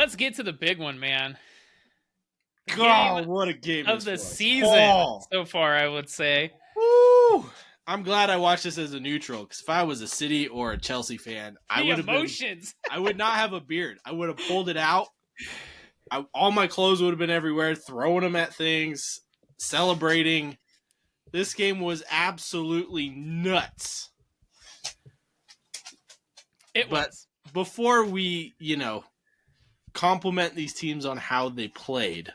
let's get to the big one, man. God, what a game of the this was. season so far, I would say. Woo! I'm glad I watched this as a neutral, because if I was a City or a Chelsea fan, I would have emotions. I would not have a beard. I would have pulled it out. All my clothes would have been everywhere, throwing them at things, celebrating. This game was absolutely nuts. It was. Before we, compliment these teams on how they played.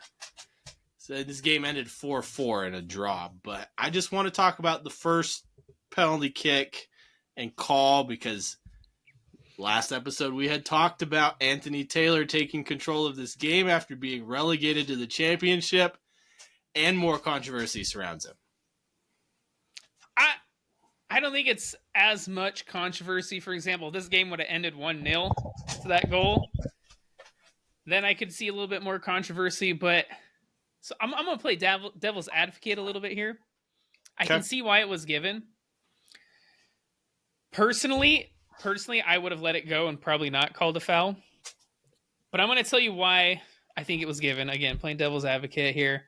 So this game ended 4-4 in a draw, but I just want to talk about the first penalty kick and call, because last episode we had talked about Anthony Taylor taking control of this game after being relegated to the championship, and more controversy surrounds him. I don't think it's as much controversy. For example, if this game would have ended 1-0 to that goal, then I could see a little bit more controversy, but so I'm going to play devil's advocate a little bit here. I can see why it was given. Personally, I would have let it go and probably not called a foul. But I'm going to tell you why I think it was given. Again, playing devil's advocate here.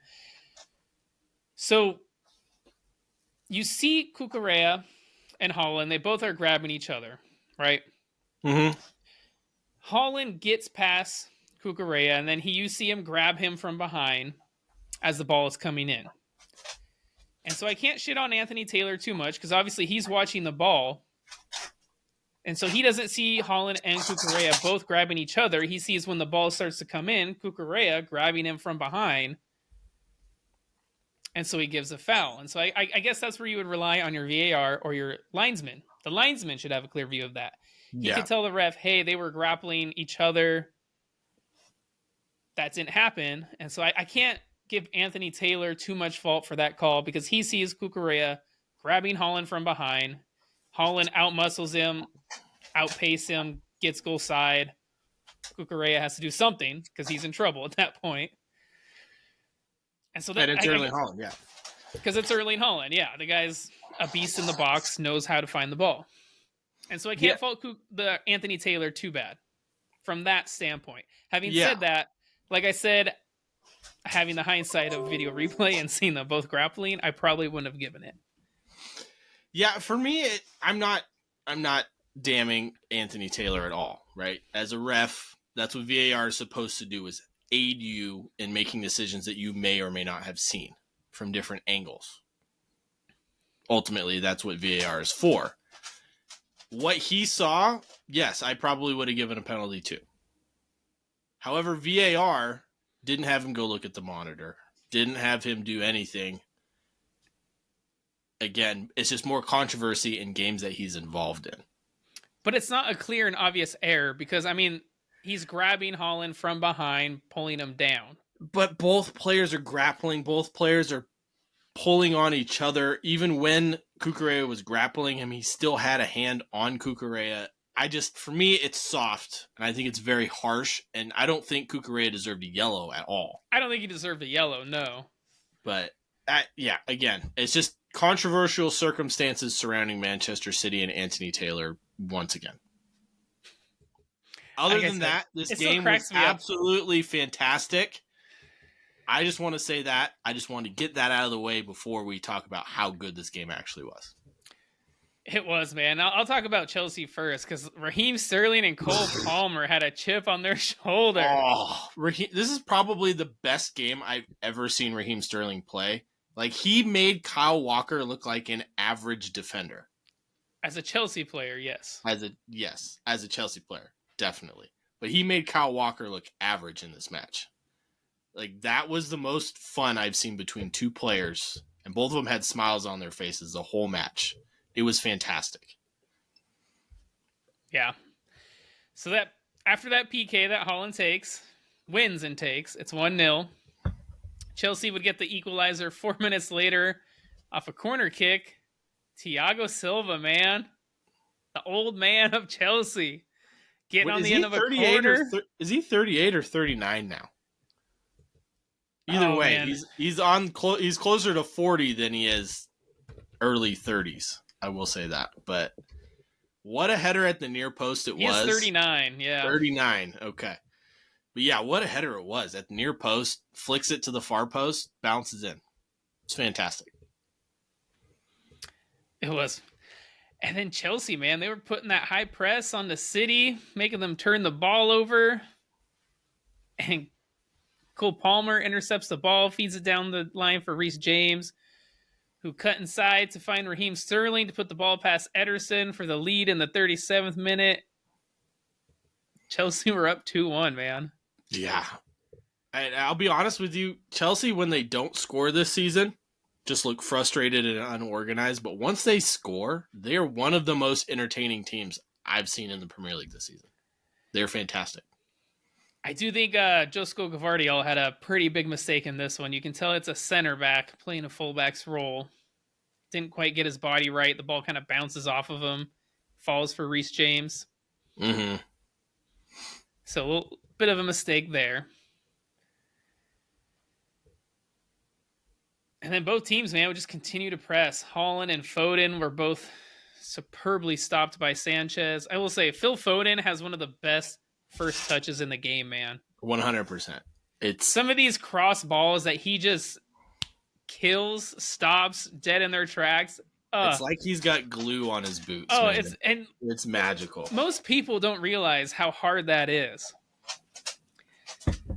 So you see Cucurella and Holland, they both are grabbing each other, right? Mm-hmm. Holland gets past Cucurella, and then you see him grab him from behind as the ball is coming in. And so I can't shit on Anthony Taylor too much, because obviously he's watching the ball. And so he doesn't see Holland and Cucurella both grabbing each other. He sees when the ball starts to come in, Cucurella grabbing him from behind. And so he gives a foul. And so I guess that's where you would rely on your VAR or your linesman. The linesman should have a clear view of that. He could tell the ref, hey, they were grappling each other. That didn't happen. And so I can't give Anthony Taylor too much fault for that call, because he sees Cucurella grabbing Holland from behind. Holland outmuscles him, outpaces him, gets goal side. Cucurella has to do something because he's in trouble at that point. And so it's Erling Haaland, yeah. Because it's Erling Haaland, yeah. The guy's a beast in the box, knows how to find the ball. And so I can't fault the Anthony Taylor too bad from that standpoint. Having said that, like I said, having the hindsight of video replay and seeing them both grappling, I probably wouldn't have given it. Yeah, for me, I'm not damning Anthony Taylor at all, right? As a ref, that's what VAR is supposed to do, is aid you in making decisions that you may or may not have seen from different angles. Ultimately, that's what VAR is for. What he saw, yes, I probably would have given a penalty too. However, VAR didn't have him go look at the monitor, didn't have him do anything. Again, it's just more controversy in games that he's involved in. But it's not a clear and obvious error, because, he's grabbing Holland from behind, pulling him down. But both players are grappling. Both players are pulling on each other. Even when Cucurella was grappling him, he still had a hand on Cucurella. For me, it's soft, and I think it's very harsh, and I don't think Cucurella deserved a yellow at all. I don't think he deserved a yellow, no. But, again, it's just controversial circumstances surrounding Manchester City and Anthony Taylor once again. Other than that, this game was absolutely fantastic. I just want to say that. I just want to get that out of the way before we talk about how good this game actually was. It was, man. I'll talk about Chelsea first, because Raheem Sterling and Cole Palmer had a chip on their shoulder. Oh, this is probably the best game I've ever seen Raheem Sterling play. Like, he made Kyle Walker look like an average defender. As a Chelsea player, yes. As a Chelsea player, definitely. But he made Kyle Walker look average in this match. Like, that was the most fun I've seen between two players, and both of them had smiles on their faces the whole match. It was fantastic. Yeah. So that after that PK that Holland wins and takes, it's 1-0. Chelsea would get the equalizer 4 minutes later off a corner kick. Thiago Silva, man. The old man of Chelsea. Getting on the end of a corner. Is he 38 or 39 now? Either way, man. He's closer to 40 than he is early 30s. I will say that. But what a header at the near post it was. He's 39, yeah. 39, okay. But yeah, what a header it was. At the near post, flicks it to the far post, bounces in. It's fantastic. It was. And then Chelsea, man, they were putting that high press on the City, making them turn the ball over. And Cole Palmer intercepts the ball, feeds it down the line for Reece James, who cut inside to find Raheem Sterling to put the ball past Ederson for the lead in the 37th minute. Chelsea were up 2-1, man. Yeah. I'll be honest with you, Chelsea, when they don't score this season, just look frustrated and unorganized. But once they score, they are one of the most entertaining teams I've seen in the Premier League this season. They're fantastic. I do think Josko Gvardiol had a pretty big mistake in this one. You can tell it's a center back playing a fullback's role. Didn't quite get his body right. The ball kind of bounces off of him, falls for Reece James. Mm-hmm. So a little bit of a mistake there. And then both teams, man, would just continue to press. Haaland and Foden were both superbly stopped by Sanchez. I will say, Phil Foden has one of the best first touches in the game, man. 100%. It's some of these cross balls that he just kills, stops dead in their tracks. It's like he's got glue on his boots. Oh, man. It's magical. Most people don't realize how hard that is.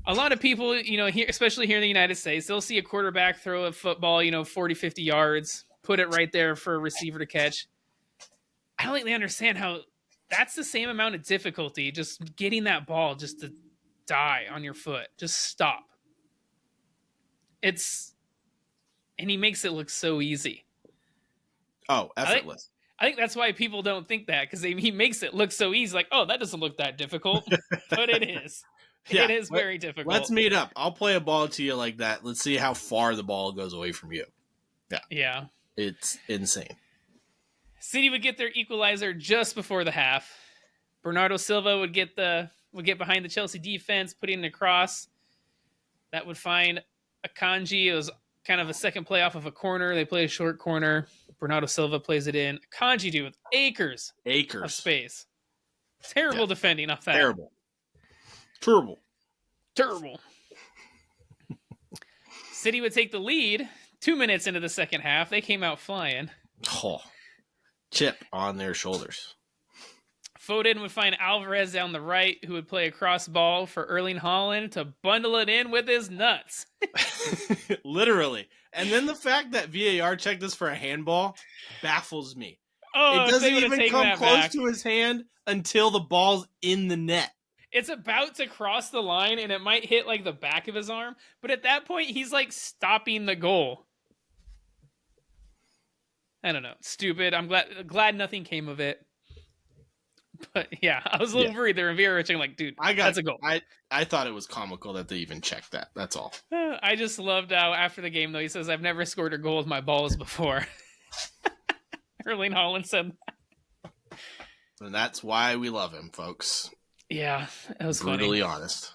A lot of people, here, especially here in the United States, they'll see a quarterback throw a football, 40, 50 yards, put it right there for a receiver to catch. I don't think they understand how that's the same amount of difficulty, just getting that ball just to die on your foot. Just stop. And he makes it look so easy. Oh, effortless. I think that's why people don't think that, because he makes it look so easy. Like, oh, that doesn't look that difficult. But it is. Yeah, it is very difficult. Let's meet up. I'll play a ball to you like that. Let's see how far the ball goes away from you. Yeah. Yeah. It's insane. City would get their equalizer just before the half. Bernardo Silva would get behind the Chelsea defense, putting it across. That would find Akanji. It was kind of a second play off of a corner. They play a short corner. Bernardo Silva plays it in. Akanji, dude, with acres of space. Terrible defending off that. Terrible. City would take the lead 2 minutes into the second half. They came out flying. Oh, chip on their shoulders. Foden would find Alvarez down the right, who would play a cross ball for Erling Haaland to bundle it in with his nuts. Literally. And then the fact that VAR checked this for a handball baffles me. Oh, it doesn't even come close to his hand until the ball's in the net. It's about to cross the line, and it might hit like the back of his arm. But at that point, he's like stopping the goal. I don't know. Stupid. I'm glad nothing came of it. But yeah, I was a little worried there. And VAR checking, like, dude, that's a goal. I thought it was comical that they even checked that. That's all. I just loved how after the game, though, he says, "I've never scored a goal with my balls before." Erling Haaland said that. And that's why we love him, folks. Yeah, it was brutally honest.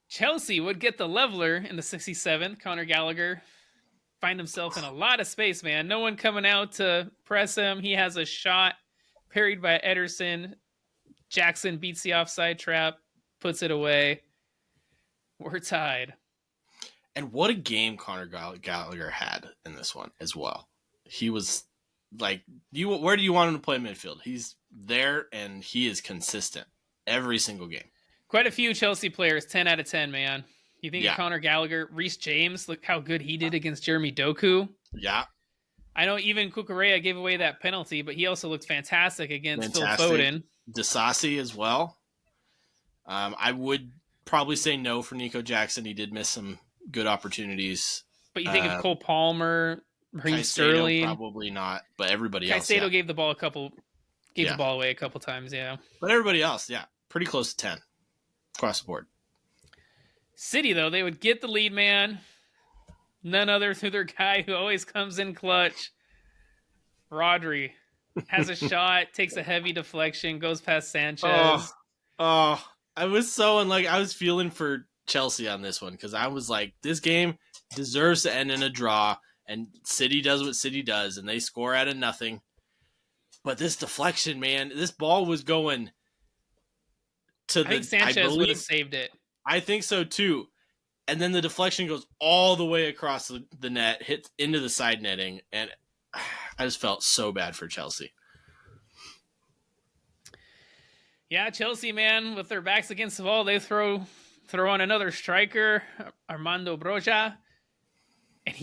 Chelsea would get the leveler in the 67th. Conor Gallagher find himself in a lot of space, man. No one coming out to press him. He has a shot parried by Ederson. Jackson beats the offside trap, puts it away. We're tied. And what a game Conor Gallagher had in this one as well. He was like, where do you want him to play midfield? He's there, and he is consistent every single game. Quite a few Chelsea players, 10 out of 10, man. You think of Conor Gallagher, Reece James, look how good he did against Jeremy Doku. Yeah. I know even Cucurella gave away that penalty, but he also looked fantastic against Phil Foden. Disasi as well. I would probably say no for Nico Jackson. He did miss some good opportunities. But you think of Cole Palmer, Raheem Sterling, probably not. But everybody else, Caicedo gave the ball the ball away a couple times, yeah. But everybody else, pretty close to 10 across the board. City, though, they would get the lead, man. None other than their guy who always comes in clutch. Rodri has a shot, takes a heavy deflection, goes past Sanchez. I was I was feeling for Chelsea on this one, because I was like, this game deserves to end in a draw, and City does what City does, and they score out of nothing. But this deflection, man, this ball was going to I think the, I Sanchez would have believe, saved it. I think so too. And then the deflection goes all the way across the net, hits into the side netting, and I just felt so bad for Chelsea. Yeah, Chelsea, man, with their backs against the wall, they throw on another striker, Armando Broja, and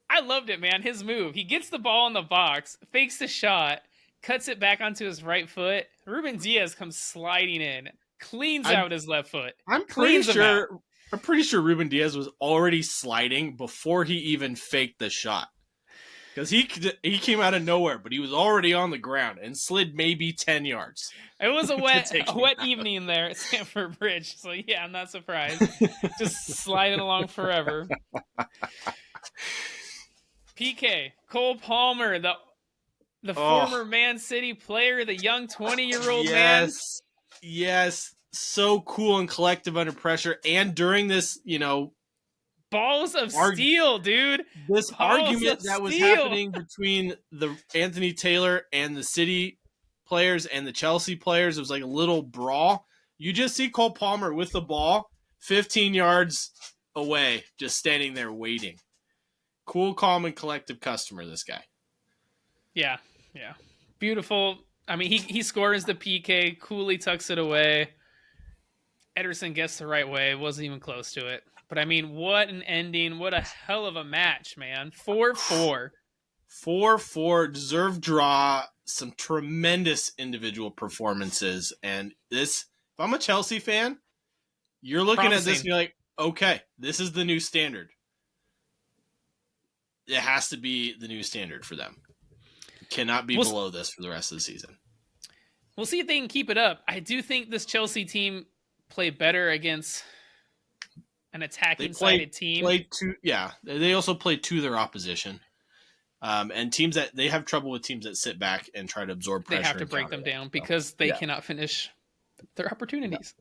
I loved it, man. His move, he gets the ball in the box, fakes the shot, cuts it back onto his right foot. Ruben Diaz comes sliding in, cleans I'm out his left foot, I'm pretty cleans him out. sure I'm pretty sure Ruben Diaz was already sliding before he even faked the shot. Because he came out of nowhere, but he was already on the ground and slid maybe 10 yards. It was a to take him wet out. evening there at Stamford Bridge, so yeah, I'm not surprised. Just sliding along forever. PK Cole Palmer, the former Man City player, the young 20-year-old man. Yes. So cool and collective under pressure. And during this, Balls of steel, dude. this Balls argument of that was steel. happening between the Anthony Taylor and the City players and the Chelsea players, it was like a little brawl. You just see Cole Palmer with the ball 15 yards away, just standing there waiting. Cool, calm, and collective customer, this guy. Yeah. Beautiful. I mean, he scores the PK, coolly tucks it away. Ederson gets the right way. Wasn't even close to it. But I mean, what an ending. What a hell of a match, man. 4-4. 4-4, deserved draw, some tremendous individual performances. And this, if I'm a Chelsea fan, you're looking at this and you're like, okay, this is the new standard. It has to be the new standard for them. Cannot be below this for the rest of the season. We'll see if they can keep it up. I do think this Chelsea team play better against an attacking-sided team. They also play to their opposition. And teams that they have trouble with teams that sit back and try to absorb pressure. They have to break them down because they cannot finish their opportunities.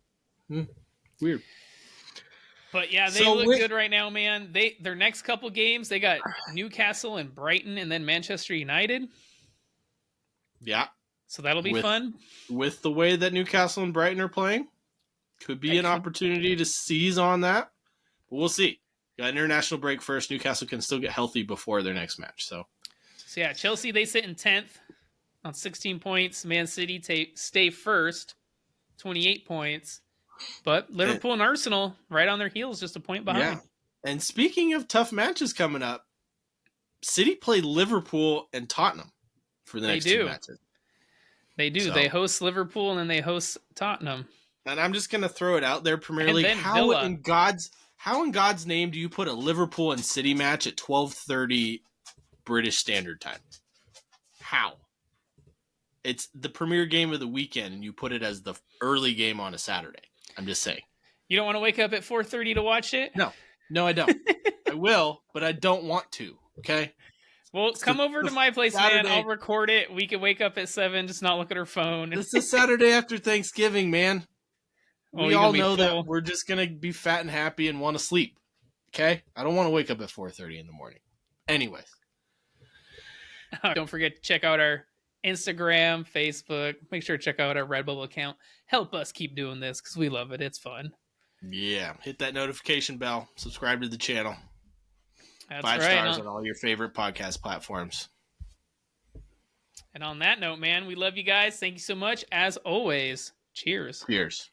Yeah. Weird. But yeah, they look good right now, man. Their next couple games, they got Newcastle and Brighton and then Manchester United. Yeah. So that'll be fun. With the way that Newcastle and Brighton are playing, could be an opportunity to seize on that. But we'll see. Got an international break first. Newcastle can still get healthy before their next match. So yeah, Chelsea, they sit in 10th on 16 points. Man City stay first, 28 points. But Liverpool and Arsenal right on their heels, just a point behind. Yeah. And speaking of tough matches coming up, City play Liverpool and Tottenham for the next two matches. They do. So, they host Liverpool and then they host Tottenham. And I'm just going to throw it out there, Premier League. How in God's name do you put a Liverpool and City match at 12:30 British Standard Time? How? It's the premier game of the weekend, and you put it as the early game on a Saturday. I'm just saying. You don't want to wake up at 4:30 to watch it? No, I don't. I will, but I don't want to. Okay. Well, come over to my place, Saturday. Man. I'll record it. We can wake up at 7, just not look at our phone. It's the Saturday after Thanksgiving, man. We all know that we're just going to be fat and happy and want to sleep. Okay? I don't want to wake up at 4:30 in the morning. Anyways. Don't forget to check out our Instagram, Facebook. Make sure to check out our Redbubble account. Help us keep doing this because we love it. It's fun. Yeah. Hit that notification bell. Subscribe to the channel. That's 5 stars on all your favorite podcast platforms. And on that note, man, we love you guys. Thank you so much. As always, cheers. Cheers.